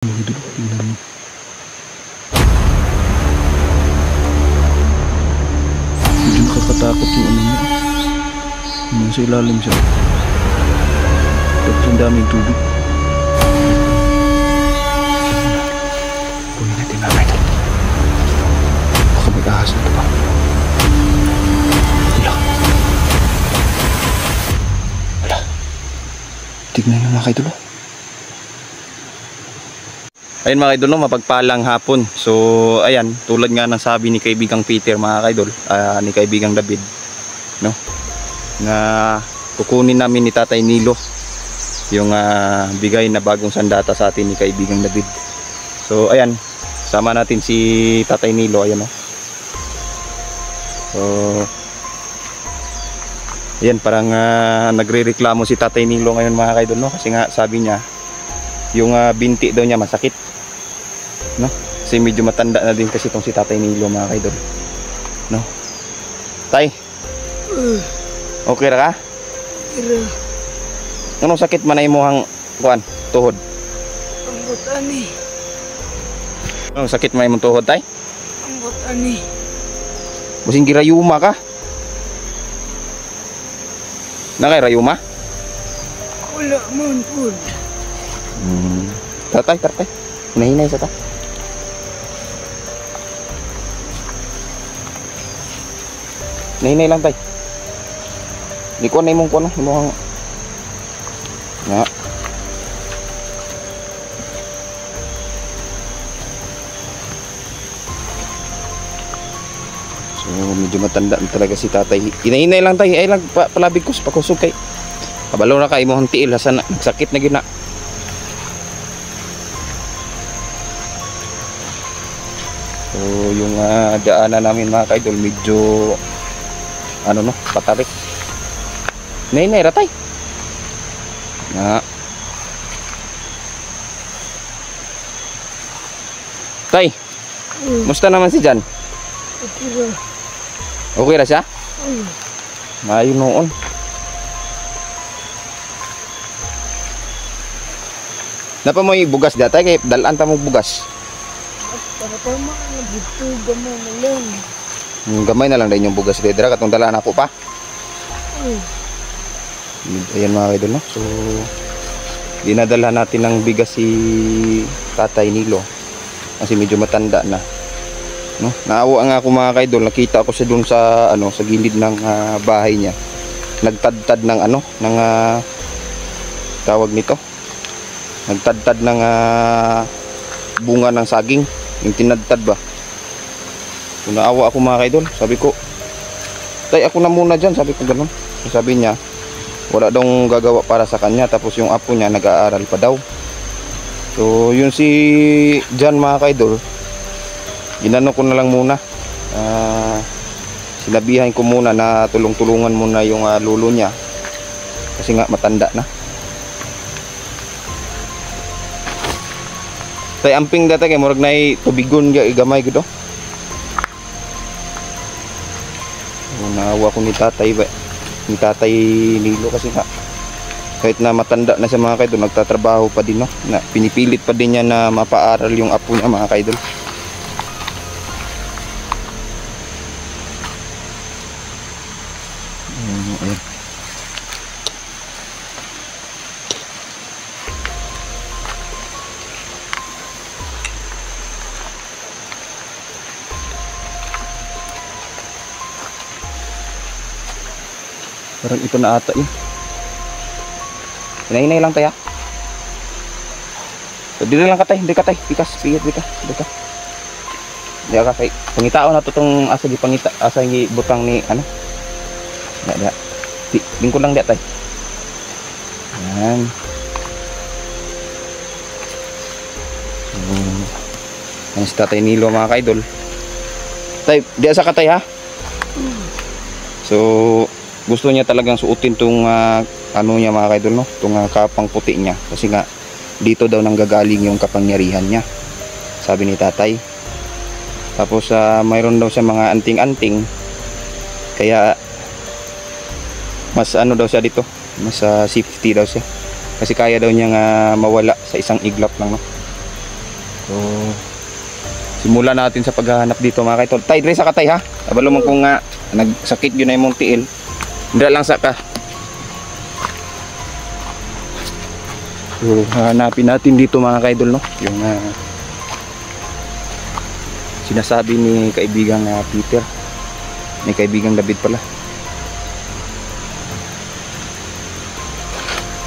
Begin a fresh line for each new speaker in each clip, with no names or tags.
Idol, tingnan mo. Medyo nakakatakot yung ano niya. Nasa ilalim siya. Tapos ang daming tubig. Kunin natin mga idol. Baka may ahas na ito pa. Wala. Wala. Tignan yung mga idol. Ayun mga idol, no, mapagpalang hapon. So ayan, tulad nga ng sabi ni kaibigang Peter mga idol, ni kaibigang David, no, na kukunin namin ni Tatay Nilo yung bigay na bagong sandata sa atin ni kaibigang David. So ayan, sama natin si Tatay Nilo. Ayan, no. So ayan, parang nagrereklamo si Tatay Nilo ngayon mga idol, no, kasi nga sabi niya yung binti daw niya masakit, no, kasi medyo matanda na din kasi itong si Tatay Nilo mga idol, no. Tay, okay ra ka? Anong sakit man ay mo hang kuan tuhod?
Ambot ani.
Anong sakit man ay mong tuhod, tay?
Ambot ani.
Busing girayuma ka? Nakay rayuma?
Wala man pud.
Tatay, hinahinay sa ta. Hinahinay lang, tay. Di ko na imong kuno, imong nga. So medyo matanda na talaga si tatay. Hinahinay lang, tay. Ay lang palabig ko sa pakusog kay kabalo na kay imong tiil hasan nagsakit na gyud na. So yung daanan namin mga kaidol medyo ano, no, patarik. Nay ratay na. Tay, musta naman si Jan? Okay ra siya? Maayos noon. Napa mo bugas datay kay dalan ta mo bugas.
Para tama na dito gamay na lang.
Gamay na lang din yung bugas dito katong dala na ako pa. Ayan mga idol, no. So dinadala natin ng bigas si Tatay Nilo kasi medyo matanda na, no. Naawa nga ako mga idol, nakita ko siya dun sa ano, sa gilid ng bahay niya. Nagtadtad ng ano, ng tawag nito. Nagtadtad ng bunga ng saging, yung tinadtad ba. So, naawa ako mga kaidol, sabi ko, tay ako na muna dyan, sabi ko ganun. So, sabi niya wala daw gagawa para sa kanya, tapos yung apo niya nag-aaral pa daw. So yun si Jan mga kaidol, ginano ko na lang muna, sinabihan ko muna na tulong-tulungan muna yung lolo niya kasi nga matanda na. Tay amping data kay murag nay tubigon gamay gud. Naawa ko ni tatay ba, ni Tatay Nilo kasi nga kahit na matanda na siya mga kaidol, nagtatrabaho pa din, no, na pinipilit pa din niya na mapaaral yung apo niya mga kaidol. Ayan. Parang ito na ata yun. Hinay-hinay lang tayo. So, dito lang katay, hindi katay. Bikas, pihit, bikas. Hindi ka kay. Pangitao na to itong asa di pangita. Asa yung butang ni ano. Hindi. Lingkod lang di tay. Ayan. Ayan si Tatay Nilo mga kaidol. Tay, di asa katay ha. So gusto niya talagang suotin tong ano niya mga kaidol, no, tong kapang puti niya kasi nga dito daw nanggagaling yung kapangyarihan niya, sabi ni tatay. Tapos mayroon daw siya mga anting-anting, kaya mas ano daw siya dito, mas safety daw siya kasi kaya daw niya mawala sa isang iglap lang, no. So, simulan natin sa paghahanap dito mga kaidol. Tay, dre sa katay ha. Abalo mo kung nga nagsakit yun na yung mong tiil. Hindi lang sa ka. So, hanapin natin dito mga kaidol, no? Yung sinasabi ni kaibigang Peter. Ni kaibigang David pala.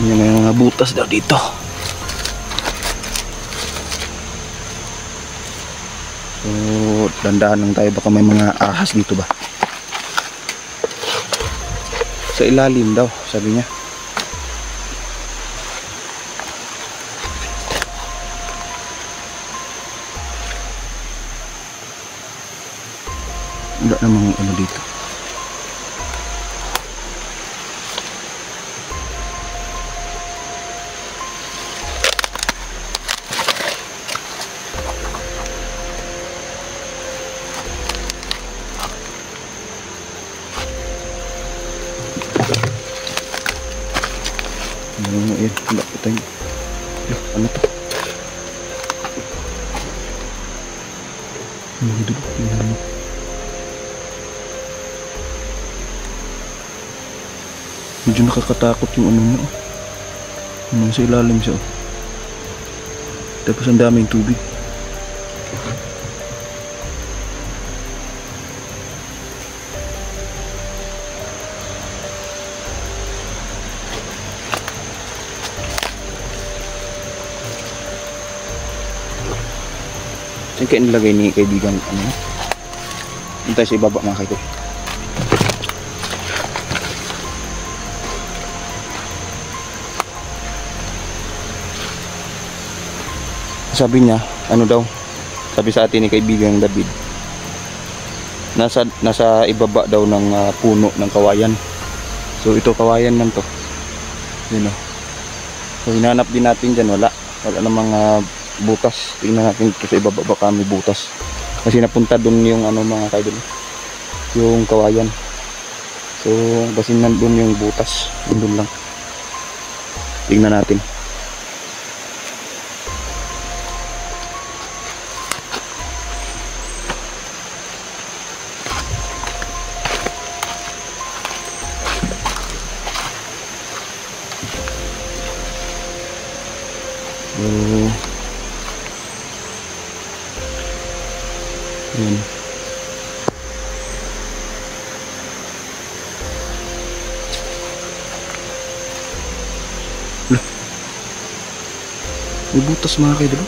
Yan na yung mga butas daw dito. So, dandahan lang tayo, baka may mga ahas dito ba. Sa ilalim daw, sabi niya. Wala namang ano dito. Wala po tayo. Ano to? Ano dito? Tingnan mo. Medyo nakakatakot yung ano mo. Sa ilalim siya. Tapos ang daming tubig. Saan kaya nilagay ni kaibigan ano? Dito tayo sa ibaba mga kaidol. Sabi niya, ano daw? Sabi sa atin ni kaibigang David. Nasa ibaba daw ng puno ng kawayan. So ito kawayan man to. Yun o. So hinanap din natin dyan, wala namang butas. Tingnan natin ito sa ibaba, baka may butas. Kasi napunta doon yung ano mga kaidol, yung kawayan. So kasi nandun yung butas, nandun lang. Tingnan natin. Yun. May butas mga kaidol.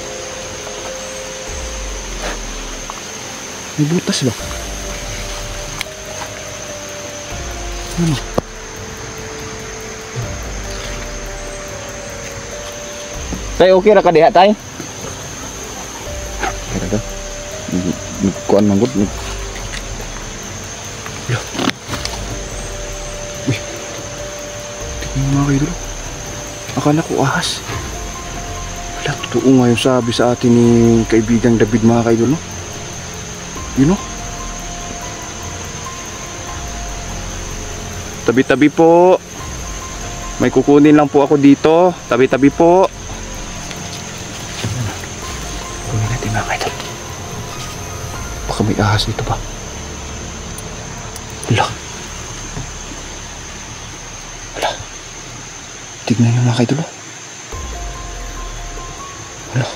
May butas ba? Ano? Tay, okay ra ka diha tay? Kaya daw. Kuan manggut. Uy. Tingnan mga kaidol. Akala ko ahas. Wala, totoo nga yung sabi sa atin ni kaibigang David mga kaidol, no? You know? Tabi-tabi po. May kukunin lang po ako dito. Tabi-tabi po. Kunin natin mga kaidol. Baka may ahas dito ba? Wala. Wala. Tignan nyo mga kaidol. Wala.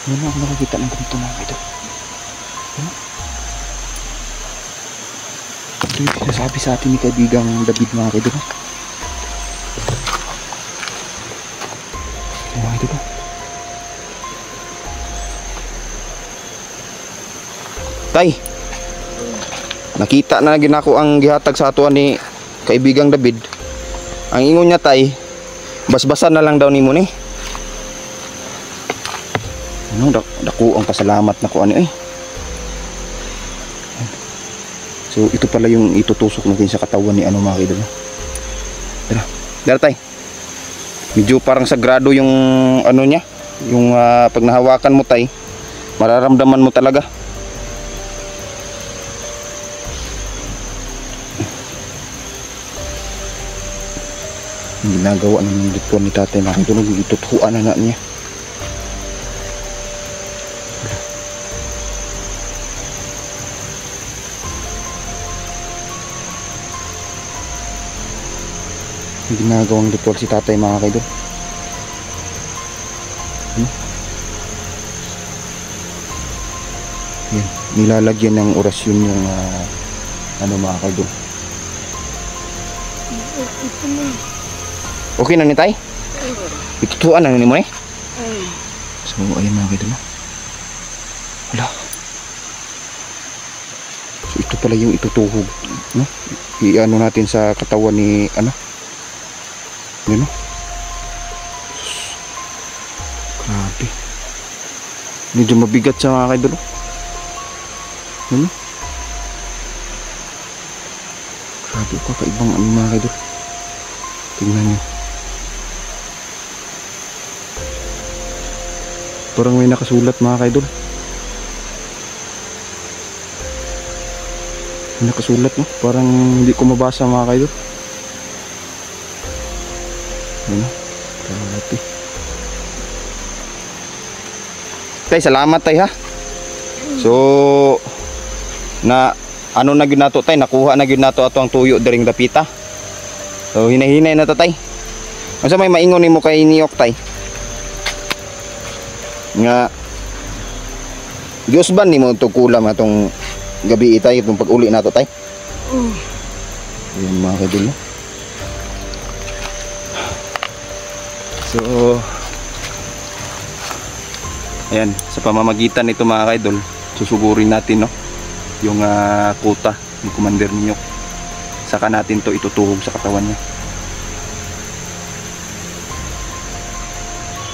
Wala ako nakakita ng ganito mga kaidol. Wala. Ito yung sinasabi sa atin ni kaibigang David mga kaidol. Mga kaidol. Tay, nakita na ginako ang gihatag sa atuan ni kaibigang David. Ang ingon niya tay, basbasan na lang daw nimo ni. Ano dako ang pasalamat na ko ani eh. So ito pala yung itutusok natin sa katawan ni ano mga kaidol. Dara tay. Medyo parang sagrado yung ano niya, yung pag nahawakan mo tay, mararamdaman mo talaga. Yung ginagawa ng ritual ni tatay mga idol, itutuhuan na niya. Yung ginagawang ritual si tatay mga idol. Yan, nilalagyan ng orasyon yung ano mga idol.
Ito na.
Okay na ni tay? Itutuan na ni mo eh.
Ay.
So ayun mga idol. Wala. So ito pala yung itutuhog, no? I-ano natin sa katawan ni ano? Yun, no? Grabe. Medyo mabigat siya mga idol. Ano? Grabe, kakaibang ano mga idol. Tingnan nyo. Parang may nakasulat mga idol. May nakasulat, no? Parang hindi ko mabasa mga idol. Ano? Grabe. Tay, salamat tay ha. So na ano na gyud nato tay, nakuha na gyud nato ato ang tuyo diring dapita. So hinay-hinay na ta tay. Unsa may maingon nimo kay Niyok tay? Nga Diyos ba nimo to kulam atong gabi tay itong pag-uli nato tay? Ayun mga kadol. So ayan, sa pamamagitan nito mga kaidol, susugurin natin no yung kuta ni Commander Niyok. Saka natin to itutuhog sa katawan niya.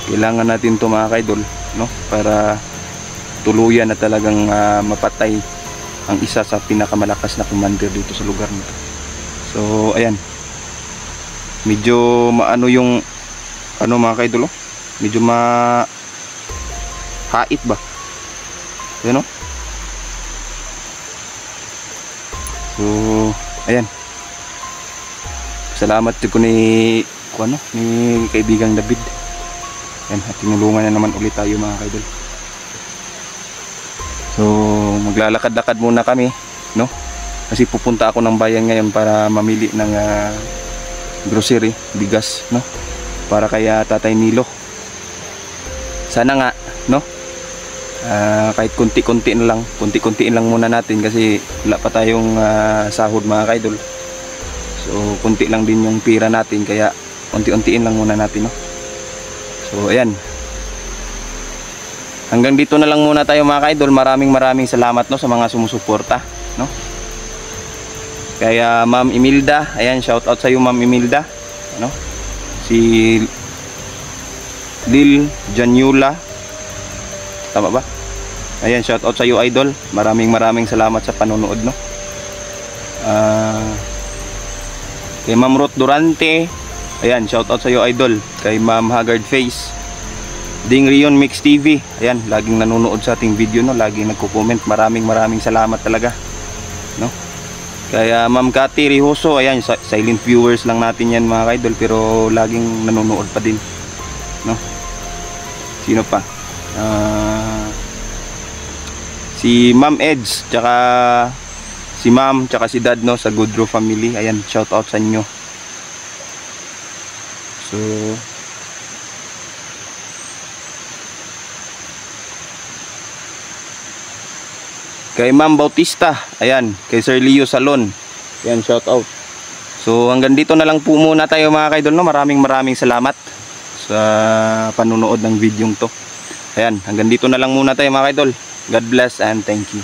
Kailangan natin to mga kaidol, no, para tuluyan na talagang mapatay ang isa sa pinakamalakas na commander dito sa lugar nito. So ayan, medyo maano yung ano mga kaidol, medyo hait ba? Yan o. So ayan, salamat ko ni kaibigang David. Yan, at tinulungan na naman ulit tayo mga kaidol. So maglalakad-lakad muna kami, no? Kasi pupunta ako ng bayan ngayon para mamili ng grocery, bigas, no? Para kay Tatay Nilo. Sana nga, no? Kahit kunti-kunti lang muna natin kasi wala pa tayong sahod mga kaidol. So kunti lang din yung pira natin, kaya unti-untiin lang muna natin, no? So ayan, hanggang dito na lang muna tayo mga kaidol. Maraming salamat, no, sa mga sumusuporta, no? Kaya Ma'am Imelda, ayan, shout out sa iyo Ma'am Imelda, no? Si Lil Janyula, tama ba? Ayan, shout out sa iyo idol. Maraming salamat sa panonood, no? Kay Ma'am Ruth Durante, ayan, shout out sa iyo idol. Kay Ma'am Haggard Face, Ding Rion Mix TV, ayan, laging nanonood sa ating video, no? Laging nagko-comment. Maraming salamat talaga, no? Kaya Ma'am Cathy Rihoso, ayan, silent viewers lang natin yan mga idol, pero laging nanonood pa din, no? Sino pa? Si Ma'am Edge, tsaka si Ma'am, tsaka si Dad, no, sa Goodrow family. Ayan, shout out sa inyo. So kay Ma'am Bautista, ayan, kay Sir Leo Salon, ayan, shout out. So hanggang dito na lang po muna tayo mga kaidol, no? Maraming salamat sa panunood ng video to. Ayan, hanggang dito na lang muna tayo mga kaidol. God bless and thank you.